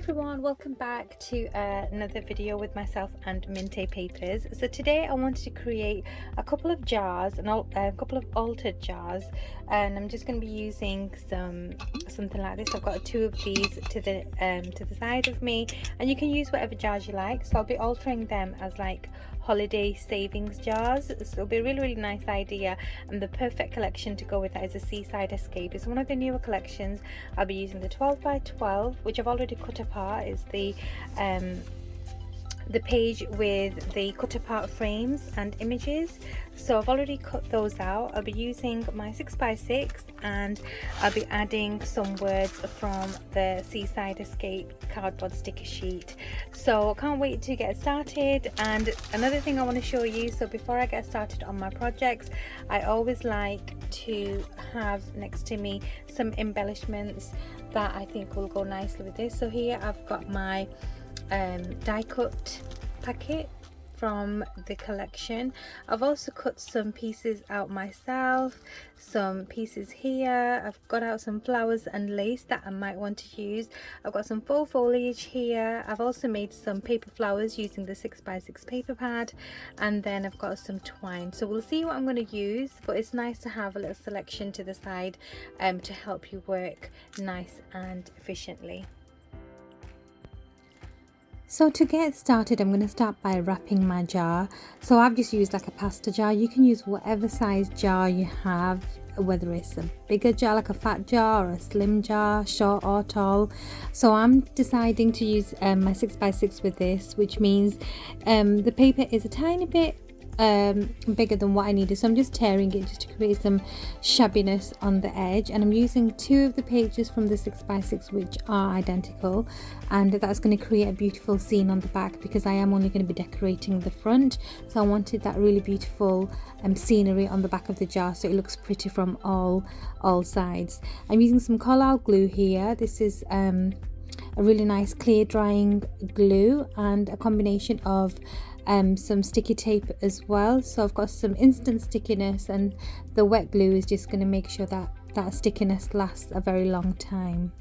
everyone, welcome back to another video with myself and Mintay Papers. So today I wanted to create a couple of jars, a couple of altered jars, and I'm just going to be using something like this. I've got two of these to the side of me, and you can use whatever jars you like. So I'll be altering them as like holiday savings jars. So it'll be a really nice idea, and the perfect collection to go with that is a Seaside Escape. It's one of the newer collections. I'll be using the 12 by 12, which I've already cut apart. Is the page with the cut apart frames and images, so I've already cut those out. I'll be using my 6x6 and I'll be adding some words from the Seaside Escape cardboard sticker sheet. So can't wait to get started. And another thing I want to show you, so before I get started on my projects, I always like to have next to me some embellishments that I think will go nicely with this. So here I've got my die cut packet from the collection. I've also cut some pieces out myself, some pieces here. I've got out some flowers and lace that I might want to use. I've got some faux foliage here. I've also made some paper flowers using the 6x6 paper pad, and then I've got some twine. So we'll see what I'm going to use, but it's nice to have a little selection to the side to help you work nice and efficiently. So to get started, I'm going to start by wrapping my jar. So I've just used like a pasta jar. You can use whatever size jar you have, whether it's a bigger jar like a fat jar or a slim jar, short or tall. So I'm deciding to use my 6x6 with this, which means the paper is a tiny bit bigger than what I needed, so I'm just tearing it just to create some shabbiness on the edge. And I'm using two of the pages from the 6x6 which are identical, and that's going to create a beautiful scene on the back because I am only going to be decorating the front. So I wanted that really beautiful scenery on the back of the jar so it looks pretty from all sides. I'm using some collard glue here. This is a really nice clear drying glue and a combination of some sticky tape as well. So I've got some instant stickiness, and the wet glue is just going to make sure that that stickiness lasts a very long time.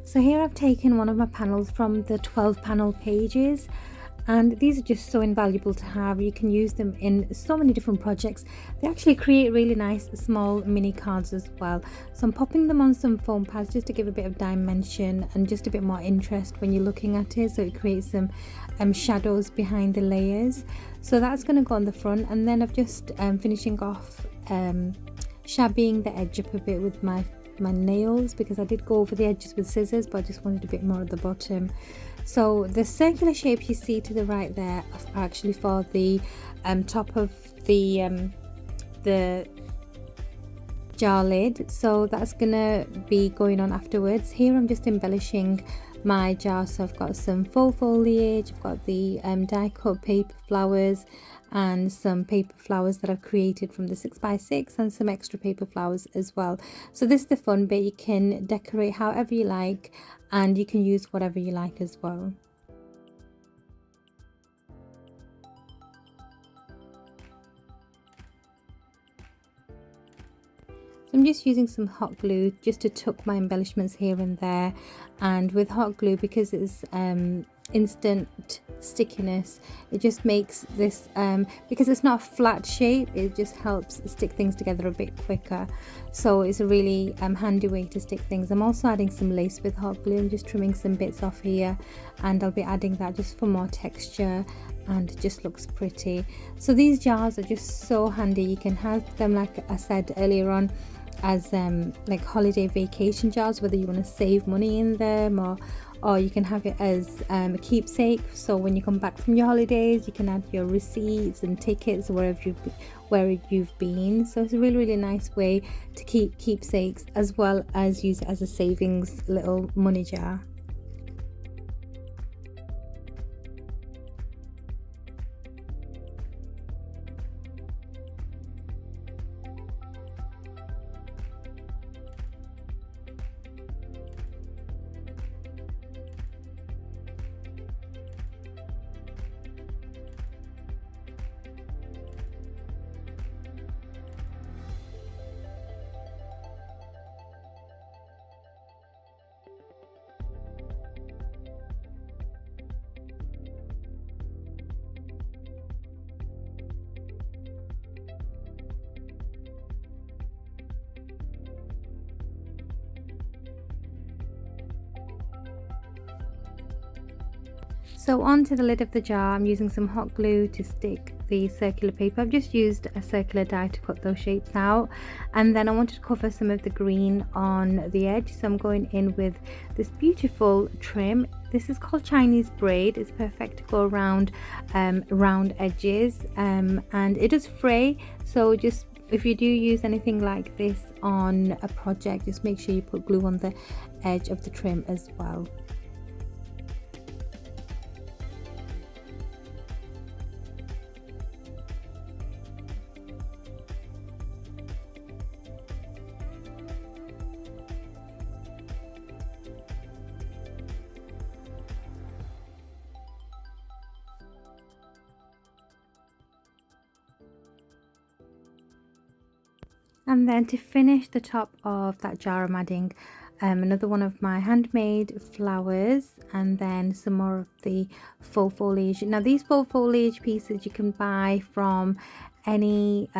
So here I've taken one of my panels from the 12 panel pages, and these are just so invaluable to have. You can use them in so many different projects. They actually create really nice small mini cards as well. So I'm popping them on some foam pads just to give a bit of dimension and just a bit more interest when you're looking at it, so it creates some shadows behind the layers. So that's going to go on the front, and then I'm just finishing off shabbying the edge up a bit with my nails, because I did go over the edges with scissors, but I just wanted a bit more at the bottom. So the circular shape you see to the right there are actually for the top of the jar lid, so that's gonna be going on afterwards. Here I'm just embellishing my jar, so I've got some faux foliage, I've got the die cut paper flowers and some paper flowers that I've created from the 6x6, and some extra paper flowers as well. So this is the fun bit. You can decorate however you like, and you can use whatever you like as well. So I'm just using some hot glue just to tuck my embellishments here and there, and with hot glue, because it's instant stickiness, it just makes this because it's not a flat shape, it just helps stick things together a bit quicker. So it's a really handy way to stick things. I'm also adding some lace with hot glue. I'm just trimming some bits off here, and I'll be adding that just for more texture, and it just looks pretty. So these jars are just so handy. You can have them, like I said earlier on, as like holiday vacation jars, whether you want to save money in them or you can have it as a keepsake, so when you come back from your holidays you can add your receipts and tickets where you've been. So it's a really nice way to keep keepsakes as well as use it as a savings little money jar. So onto the lid of the jar, I'm using some hot glue to stick the circular paper. I've just used a circular die to cut those shapes out, and then I wanted to cover some of the green on the edge, so I'm going in with this beautiful trim. This is called Chinese braid. It's perfect to go around round edges, and it does fray, so just if you do use anything like this on a project, just make sure you put glue on the edge of the trim as well. And then to finish the top of that jar, I'm adding another one of my handmade flowers, and then some more of the faux foliage. Now these faux foliage pieces you can buy from any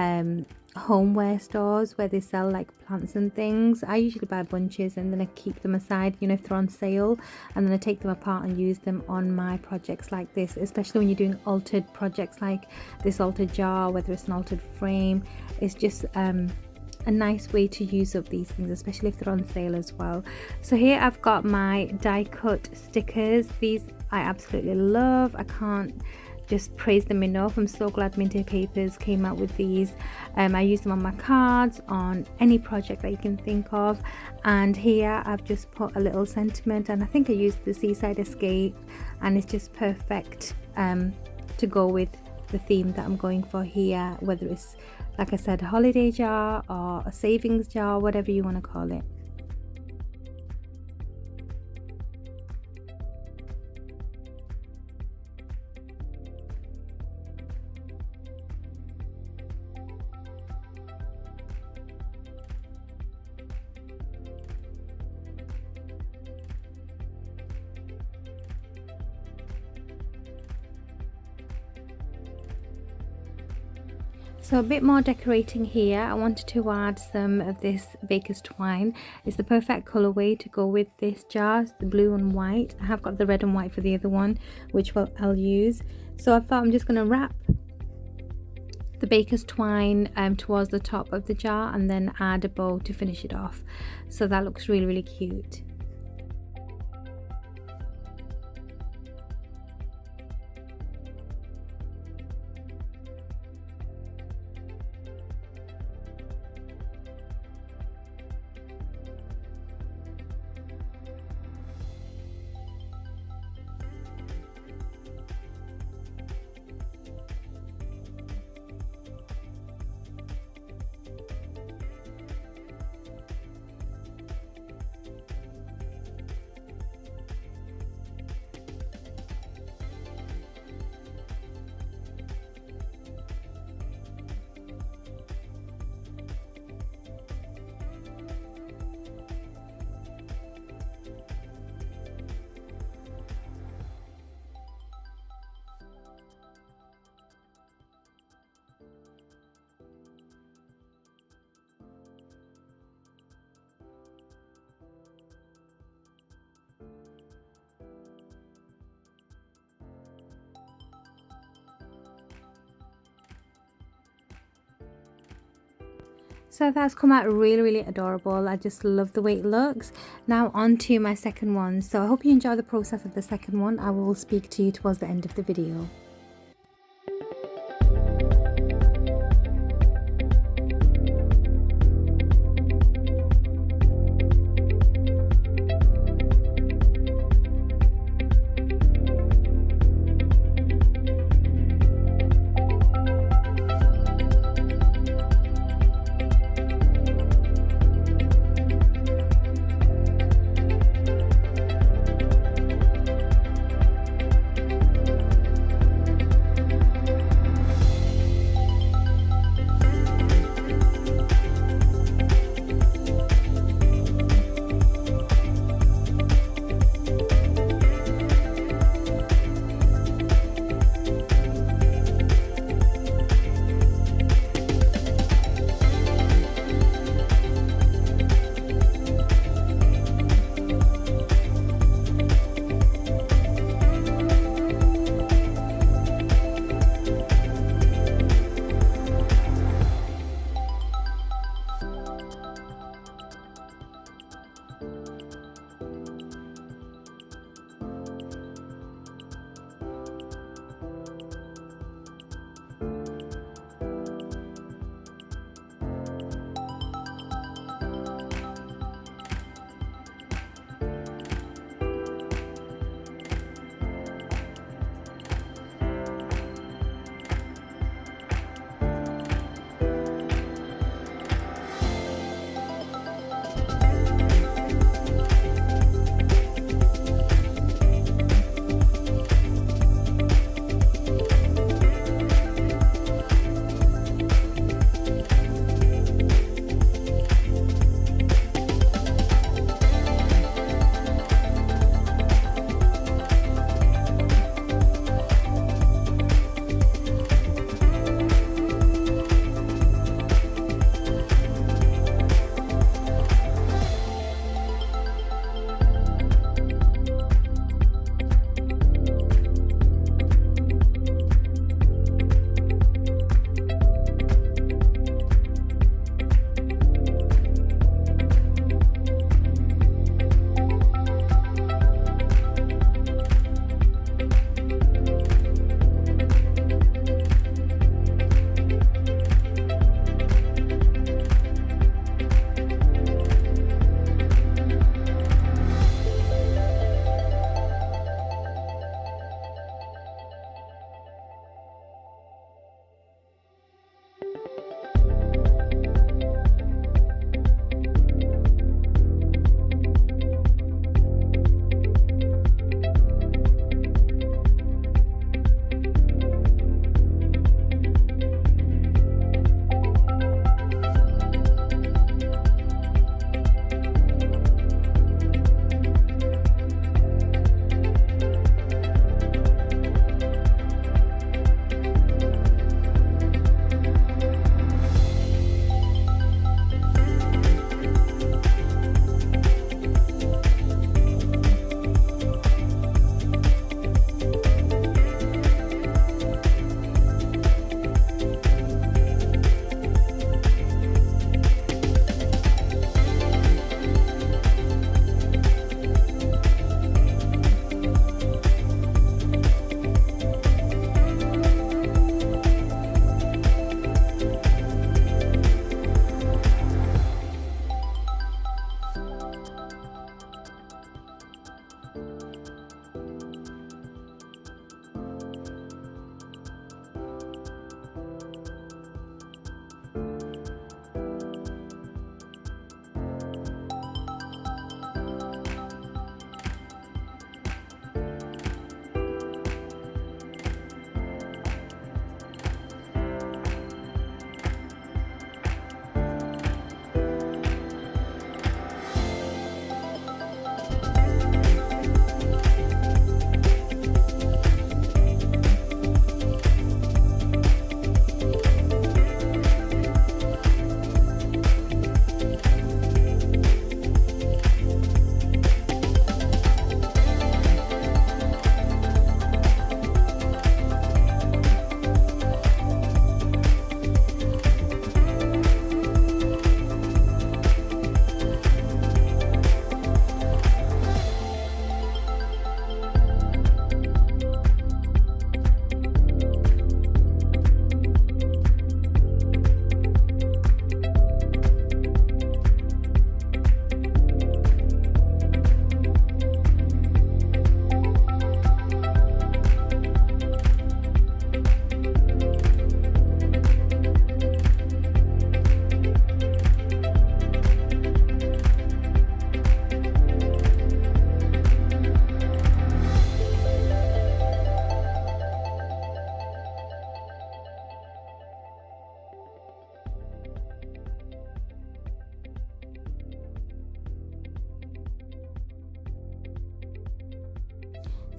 homeware stores where they sell like plants and things. I usually buy bunches and then I keep them aside, you know, if they're on sale, and then I take them apart and use them on my projects like this, especially when you're doing altered projects like this altered jar, whether it's an altered frame. It's just a nice way to use up these things, especially if they're on sale as well. So here I've got my die cut stickers. These I absolutely love. I can't just praise them enough. I'm so glad Mintay Papers came out with these. I use them on my cards, on any project that you can think of. And here I've just put a little sentiment, and I think I used the Seaside Escape, and it's just perfect to go with the theme that I'm going for here, whether it's, like I said, a holiday jar or a savings jar, whatever you want to call it. So a bit more decorating here. I wanted to add some of this baker's twine. It's the perfect colorway to go with this jar. It's the blue and white. I have got the red and white for the other one, which I'll use. So I thought I'm just going to wrap the baker's twine towards the top of the jar and then add a bow to finish it off. So that looks really cute. So that's come out really adorable. I just love the way it looks. Now on to my second one. So I hope you enjoy the process of the second one. I will speak to you towards the end of the video.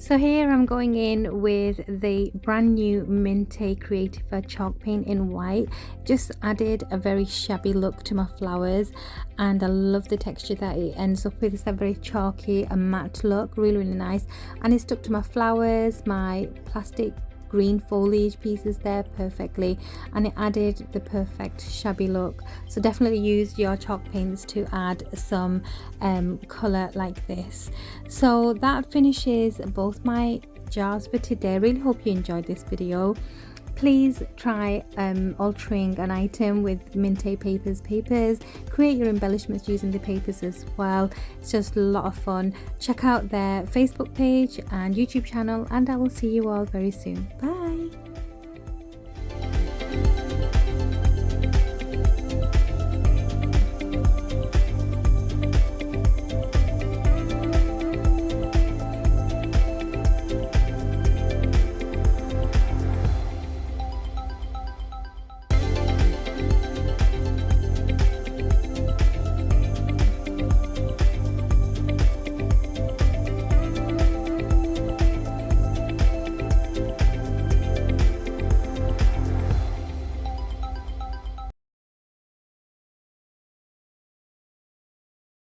So here I'm going in with the brand new Mintay Creative chalk paint in white. Just added a very shabby look to my flowers, and I love the texture that it ends up with. It's a very chalky and matte look, really nice, and it stuck to my flowers, my plastic green foliage pieces there perfectly, and it added the perfect shabby look. So definitely use your chalk paints to add some color like this. So that finishes both my jars for today. I really hope you enjoyed this video. Please try altering an item with Mintay Papers papers. Create your embellishments using the papers as well. It's just a lot of fun. Check out their Facebook page and YouTube channel, and I will see you all very soon. Bye.